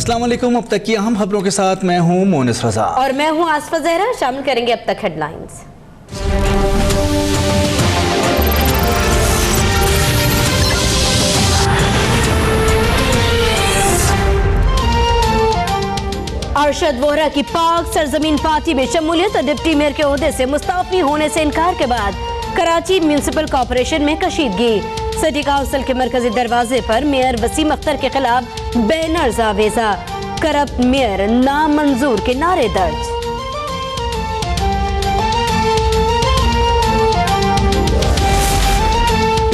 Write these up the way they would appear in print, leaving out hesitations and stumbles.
अस्सलाम वालेकुम। अब तक की अहम खबरों के साथ मैं हूं मोनिस रजा और मैं हूं आसफा जहरा। शामिल करेंगे अब तक हेडलाइंस। अरशद वोहरा की पाक सरजमीन पार्टी में शमूलियत और डिप्टी मेयर के ओहदे से मुस्तफी होने से इनकार के बाद कराची म्यूनिसिपल कॉर्पोरेशन में कशीदगी। सिटी काउंसिल के मरकजी दरवाजे पर मेयर वसीम अख्तर के खिलाफ बैनर्स आवेजा। करप्ट मेयर नामंजूर के नारे दर्ज।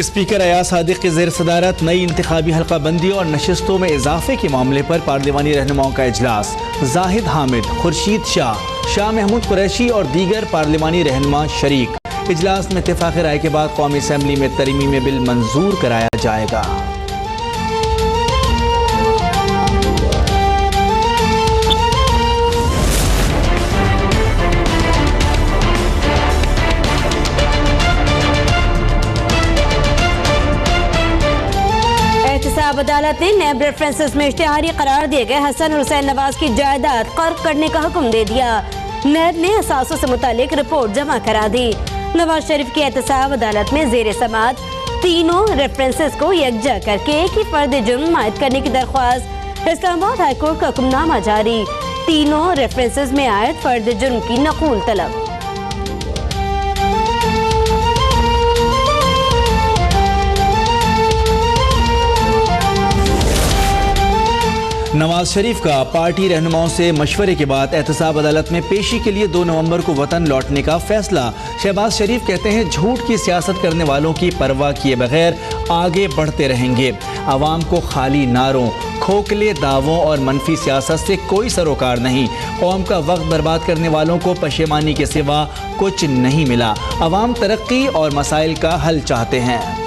स्पीकर अयाज सादिक की ज़ेर सदारत नई इंतखाबी हल्का बंदी और नशिस्तों में इजाफे के मामले पर पार्लिमानी रहनुमाओं का इजलास। जाहिद हामिद, खुर्शीद शाह, शाह महमूद कुरैशी और दीगर पार्लिमानी रहनुमा शरीक। इजलास में इत्तेफाक राय के बाद कौमी असम्बली में तरमीमी बिल मंजूर कराया जाएगा। एहतसाब अदालत ने नैब रेफरेंसेस में इश्तिहारी करार दिए गए हसन हुसैन नवाज की जायदाद कर्क करने का हुक्म दे दिया। नैब ने असासों से मुतालिक रिपोर्ट जमा करा दी। नवाज शरीफ की एहतसाब अदालत में जेर समात तीनों रेफरेंसेस को यकजा करके एक ही फर्द जुर्म आयद करने की दरख्वास्त। इस्लामाबाद हाईकोर्ट का हुक्मनामा जारी। तीनों रेफरेंसेस में आयद फर्द जुर्म की नकूल तलब। नवाज शरीफ का पार्टी रहनुमाओं से मशवरे के बाद एहतसाब अदालत में पेशी के लिए 2 नवंबर को वतन लौटने का फैसला। शहबाज शरीफ कहते हैं झूठ की सियासत करने वालों की परवाह किए बगैर आगे बढ़ते रहेंगे। आवाम को खाली नारों, खोखले दावों और मनफी सियासत से कोई सरोकार नहीं। कौम का वक्त बर्बाद करने वालों को पशेमानी के सिवा कुछ नहीं मिला। आवाम तरक्की और मसाइल का हल चाहते हैं।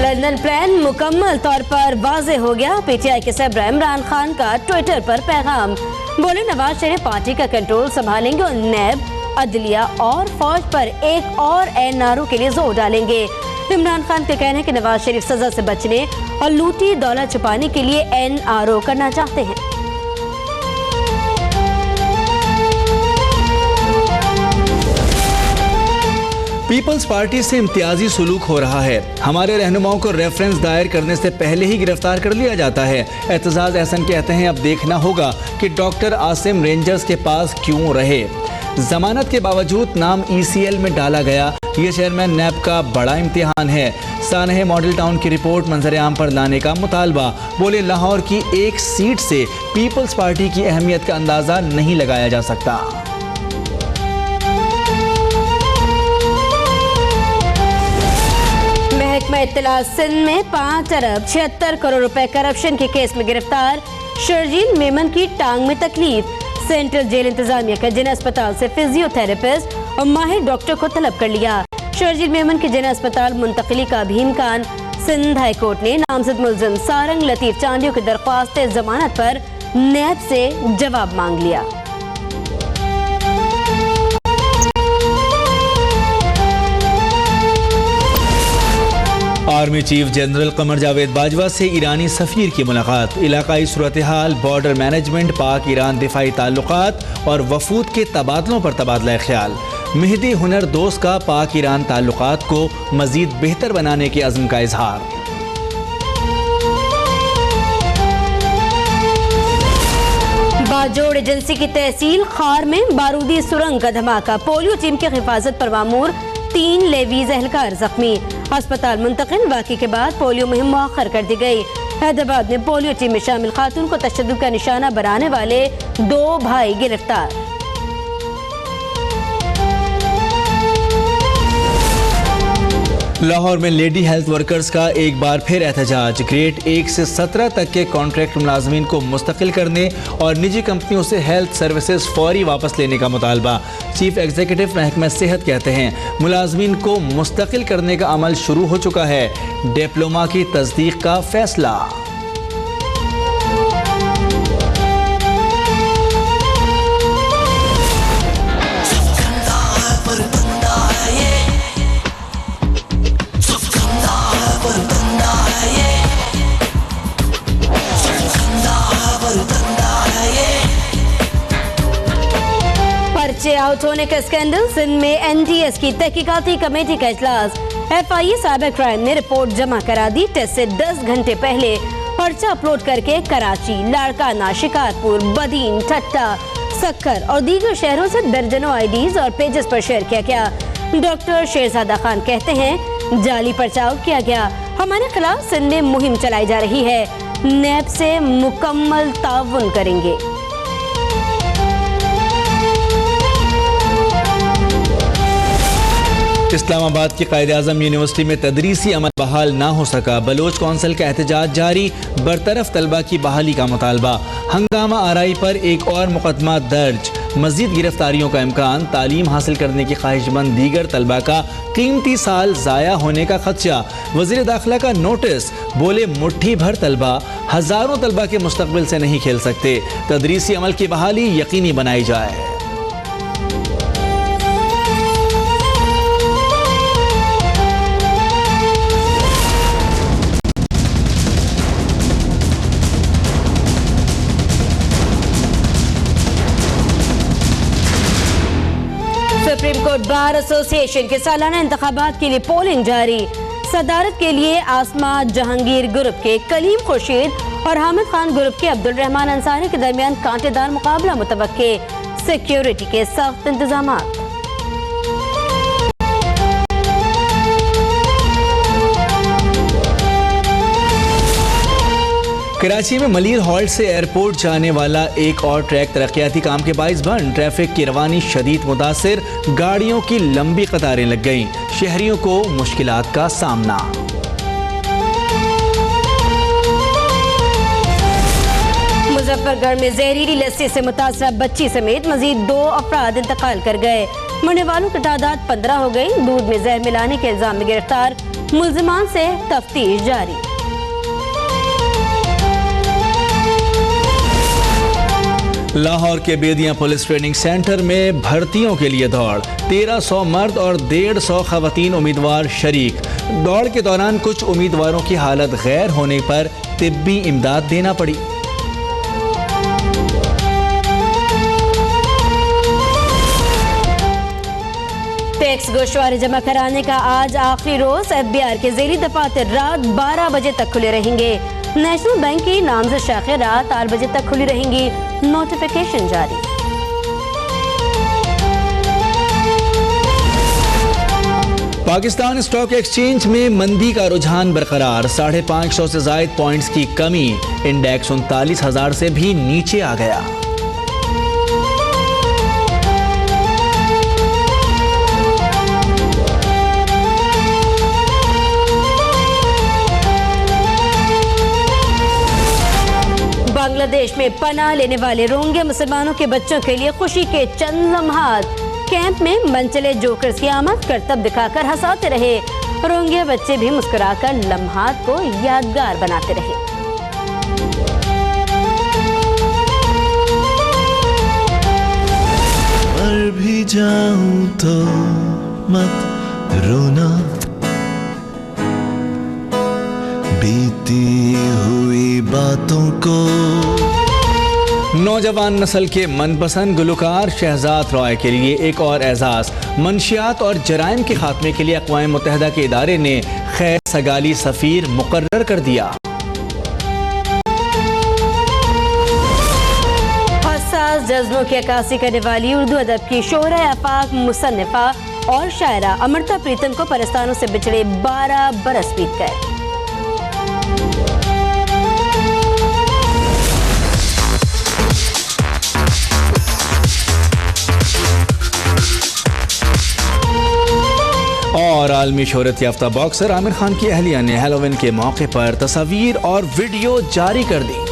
लंदन प्लान मुकम्मल तौर पर वाज़े हो गया। पीटीआई के सरबराह इमरान खान का ट्विटर पर पैगाम। बोले नवाज शरीफ पार्टी का कंट्रोल संभालेंगे और नैब, अदलिया और फौज पर एक और एनआरओ के लिए जोर डालेंगे। इमरान खान का कहना है कि नवाज शरीफ सजा से बचने और लूटी दौलत छुपाने के लिए एनआरओ करना चाहते हैं। पीपल्स पार्टी से इम्तियाजी सुलूक हो रहा है। हमारे रहनुमाओं को रेफरेंस दायर करने से पहले ही गिरफ्तार कर लिया जाता है। एतजाज एहसन कहते हैं अब देखना होगा कि डॉक्टर आसिम रेंजर्स के पास क्यों रहे। जमानत के बावजूद नाम ECL में डाला गया। ये चेयरमैन नैब का बड़ा इम्तिहान है। सानह मॉडल टाउन की रिपोर्ट मंजर-ए-आम पर लाने का मुतालबा। बोले लाहौर की एक सीट से पीपल्स पार्टी की अहमियत का अंदाजा नहीं लगाया जा सकता। महकमा इत्तलात सिंध में 5 अरब 76 करोड़ रुपए करप्शन के केस में गिरफ्तार शर्जील मेमन की टांग में तकलीफ। सेंट्रल जेल इंतजामिया का जिला अस्पताल से फिजियोथेरेपिस्ट और माहिर डॉक्टर को तलब कर लिया। शर्जील मेमन के जिला अस्पताल मुंतकली का भी इम्कान। सिंध हाई कोर्ट ने नामजद मुलजिम सारंग लतीफ चांडियों की दरख्वास्त जमानत पर नैब से जवाब मांग लिया। Army chief general Qamar Javed Bajwa से ईरानी सफीर की मुलाकात। इलाकाई सूरत हाल, बॉर्डर मैनेजमेंट, पाक ईरान दिफाई ताल्लुकात और वफूद के तबादलों पर तबादला ख्याल। मेहदी हुनर दोस्त का पाक ईरान ताल्लुकात को मजीद बेहतर बनाने के अज़्म का इजहार। बाजोड़ एजेंसी की तहसील खार में बारूदी सुरंग का धमाका। पोलियो टीम की हिफाजत पर मामूर 3 लेवीज एहलकार जख्मी। अस्पताल मुंतकिल। वाक़े के बाद पोलियो मुहिम मुअख्खर कर दी गई। हैदराबाद में पोलियो टीम में शामिल खातून को तशद्दुद का निशाना बनाने वाले 2 भाई गिरफ्तार। लाहौर में लेडी हेल्थ वर्कर्स का एक बार फिर एहतजाज। ग्रेड 1 से 17 तक के कॉन्ट्रैक्ट मुलाजमीन को मुस्तकिल करने और निजी कंपनियों से हेल्थ सर्विसेज फौरी वापस लेने का मुतालबा। चीफ एग्जीक्यूटिव महकमा सेहत कहते हैं मुलाजमीन को मुस्तकिल करने का अमल शुरू हो चुका है। डिप्लोमा की तस्दीक का फैसला। आउट होने का स्कैंडल, सिंध में NTS की तहकीकाती कमेटी का इजलास। FIA साइबर क्राइम ने रिपोर्ट जमा करा दी। टेस्ट से 10 घंटे पहले पर्चा अपलोड करके कराची, लाड़काना, शिकारपुर, बदीन, ठट्टा, सक्कर और दीगर शहरों से दर्जनों IDs और पेजेस पर शेयर किया गया। डॉक्टर शेरजादा खान कहते हैं जाली पर्चा आउट किया गया। हमारे खिलाफ सिंध में मुहिम चलाई जा रही है, नैब से मुकम्मल ताउन करेंगे। इस्लामाबाद की कायद-ए-आज़म यूनिवर्सिटी में तदरीसी अमल बहाल ना हो सका। बलोच कौंसिल का एहतजाज जारी, बरतरफ तलबा की बहाली का मुतालबा। हंगामा आरआई पर एक और मुकदमा दर्ज, मजीद गिरफ्तारियों का इम्कान। तालीम हासिल करने की ख्वाहिशमंद दीगर तलबा का कीमती साल ज़ाया होने का खदशा। वज़ीर दाखिला का नोटिस, बोले मुट्ठी भर तलबा हज़ारों तलबा के मुस्तकबिल से नहीं खेल सकते। तदरीसी अमल की बहाली यकीनी बनाई जाए। सुप्रीम कोर्ट बार एसोसिएशन के सालाना इंतखाबात के लिए पोलिंग जारी। सदारत के लिए आसमा जहांगीर ग्रुप के कलीम खुर्शीद और हामिद खान ग्रुप के अब्दुल रहमान अंसारी के दरमियान कांटेदार मुकाबला मुतवक्के। सिक्योरिटी के सख्त इंतजामात। कराची में मलीर हॉल्ट से एयरपोर्ट जाने वाला एक और ट्रैक तरक्याती काम के बाइस बंद। ट्रैफिक की रवानी शदीद मुतासिर, गाड़ियों की लंबी कतारें लग गईं। शहरियों को मुश्किलात का सामना। मुजफ्फरगढ़ में जहरीली लस्सी से मुतासरा बच्ची समेत मजीद 2 अफराद इंतकाल कर गए। मरने वालों की तादाद 15 हो गई। दूध में जहर मिलाने के इल्जाम में गिरफ्तार मुल्जिमान से तफ्तीश जारी। लाहौर के बेदिया पुलिस ट्रेनिंग सेंटर में भर्तियों के लिए दौड़। 1300 मर्द और 150 खवातीन उम्मीदवार शरीक। दौड़ के दौरान कुछ उम्मीदवारों की हालत गैर होने पर तिब्बी इमदाद देना पड़ी। टैक्स गोशवारे जमा कराने का आज आखिरी रोज। FBR के ज़ेली दफातर रात 12 बजे तक खुले रहेंगे। नेशनल बैंक की नामजद शाखें रात 8 बजे तक खुली रहेंगी। नोटिफिकेशन जारी। पाकिस्तान स्टॉक एक्सचेंज में मंदी का रुझान बरकरार। 550 से जायद पॉइंट्स की कमी। इंडेक्स 39,000 से भी नीचे आ गया। बांग्लादेश में पनाह लेने वाले रोहिंग्या मुसलमानों के बच्चों के लिए खुशी के चंद लम्हात। कैंप में मनचले जोकर्स की आमद करतब दिखाकर हंसाते रहे। रोहिंग्या बच्चे भी मुस्कुराकर लम्हात को यादगार बनाते रहे। मर भी जाऊं तो मत रोना, बीती हुई बातों को। नौजवान नस्ल के मनपसंद गुलकार शहजाद रॉय के लिए एक और एजाज। मंशियात और जराइम के खात्मे के लिए अक़वाम मुत्तहिदा के इदारे ने खैर सगाली सफ़ीर मुकर्रर कर दिया। हसास जज्बों की अक्कासी करने वाली उर्दू अदब की शोहरा आफाक मुसन्निफा और शायरा अमृता प्रीतम को परस्तानों से बिछड़े 12 बरस बीत गए। और आलमी शोहरत याफ्ता बॉक्सर आमिर खान की अहलिया ने हैलोवीन के मौके पर तस्वीर और वीडियो जारी कर दी।